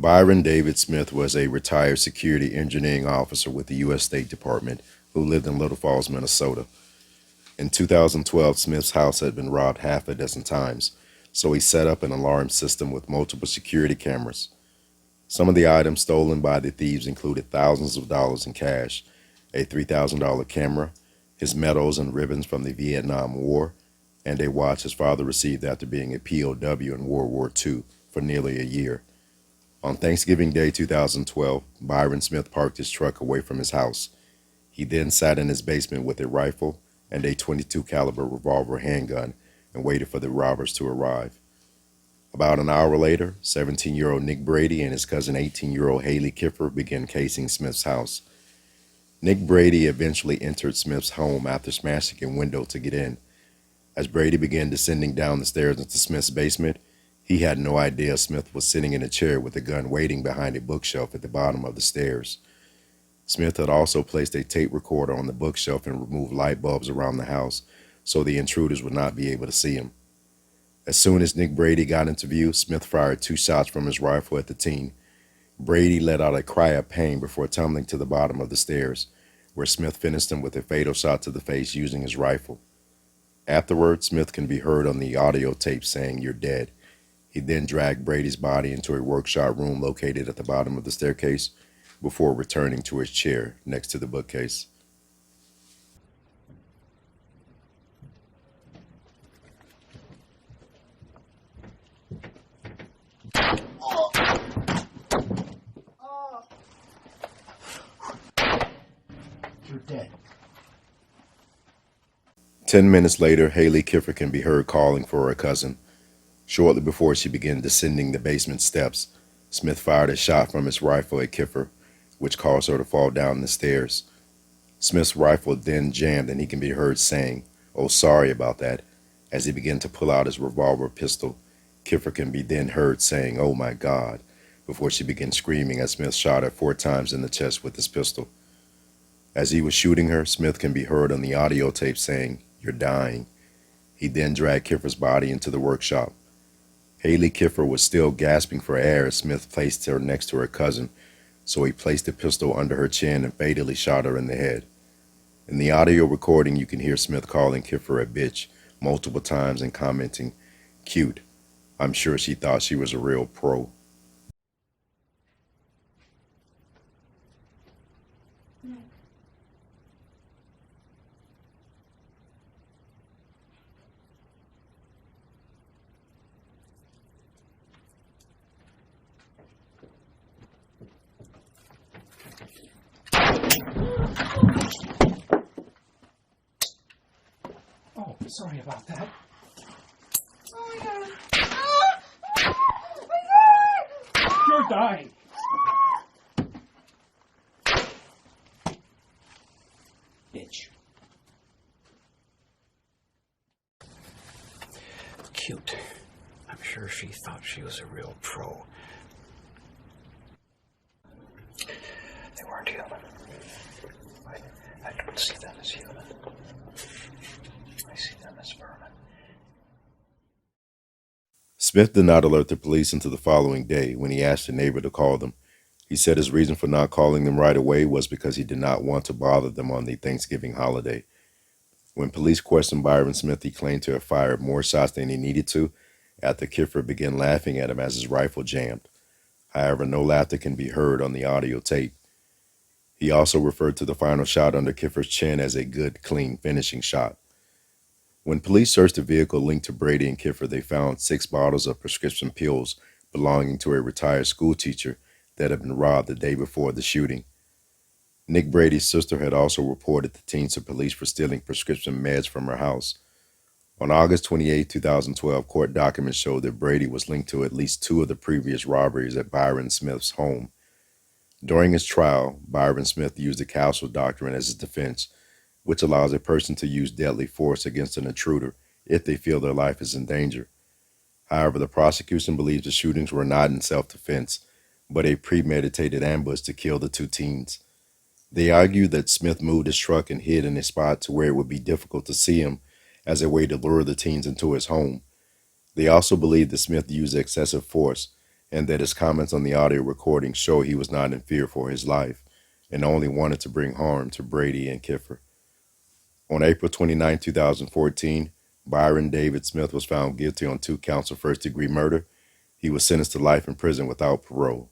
Byron David Smith was a retired security engineering officer with the U.S. State Department who lived in Little Falls, Minnesota. In 2012, Smith's house had been robbed half a dozen times, so he set up an alarm system with multiple security cameras. Some of the items stolen by the thieves included thousands of dollars in cash, a $3,000 camera, his medals and ribbons from the Vietnam War, and a watch his father received after being a POW in World War II for nearly a year. On Thanksgiving Day 2012, Byron Smith parked his truck away from his house. He then sat in his basement with a rifle and a .22 caliber revolver handgun and waited for the robbers to arrive. About an hour later, 17-year-old Nick Brady and his cousin 18-year-old Haile Kifer began casing Smith's house. Nick Brady eventually entered Smith's home after smashing a window to get in. As Brady began descending down the stairs into Smith's basement, he had no idea Smith was sitting in a chair with a gun waiting behind a bookshelf at the bottom of the stairs. Smith had also placed a tape recorder on the bookshelf and removed light bulbs around the house so the intruders would not be able to see him. As soon as Nick Brady got into view, Smith fired 2 shots from his rifle at the teen. Brady let out a cry of pain before tumbling to the bottom of the stairs, where Smith finished him with a fatal shot to the face using his rifle. Afterward, Smith can be heard on the audio tape saying, "You're dead." He then dragged Brady's body into a workshop room located at the bottom of the staircase before returning to his chair next to the bookcase. You're dead. 10 minutes later, Haile Kifer can be heard calling for her cousin. Shortly before she began descending the basement steps, Smith fired a shot from his rifle at Kifer, which caused her to fall down the stairs. Smith's rifle then jammed and he can be heard saying, "Oh, sorry about that." As he began to pull out his revolver pistol, Kifer can be then heard saying, "Oh my God," before she began screaming as Smith shot her 4 times in the chest with his pistol. As he was shooting her, Smith can be heard on the audio tape saying, "You're dying." He then dragged Kifer's body into the workshop. Haile Kifer was still gasping for air as Smith placed her next to her cousin, so he placed the pistol under her chin and fatally shot her in the head. In the audio recording, you can hear Smith calling Kifer a bitch multiple times and commenting, "Cute. I'm sure she thought she was a real pro." Oh, sorry about that. You're dying. Bitch. Cute. I'm sure she thought she was a real pro. They weren't human. I don't see them as human. I see them as vermin. Smith did not alert the police until the following day when he asked a neighbor to call them. He said his reason for not calling them right away was because he did not want to bother them on the Thanksgiving holiday. When police questioned Byron Smith, he claimed to have fired more shots than he needed to after Kifer began laughing at him as his rifle jammed. However, no laughter can be heard on the audio tape. He also referred to the final shot under Kifer's chin as a good, clean finishing shot. When police searched the vehicle linked to Brady and Kifer, they found 6 bottles of prescription pills belonging to a retired school teacher that had been robbed the day before the shooting. Nick Brady's sister had also reported the teens to police for stealing prescription meds from her house. On August 28, 2012, court documents showed that Brady was linked to at least 2 of the previous robberies at Byron Smith's home. During his trial, Byron Smith used the castle doctrine as his defense, which allows a person to use deadly force against an intruder if they feel their life is in danger. However, the prosecution believes the shootings were not in self-defense, but a premeditated ambush to kill the 2 teens. They argued that Smith moved his truck and hid in a spot to where it would be difficult to see him as a way to lure the teens into his home. They also believed that Smith used excessive force, and that his comments on the audio recording show he was not in fear for his life and only wanted to bring harm to Brady and Kifer. On April 29, 2014, Byron David Smith was found guilty on 2 counts of first-degree murder. He was sentenced to life in prison without parole.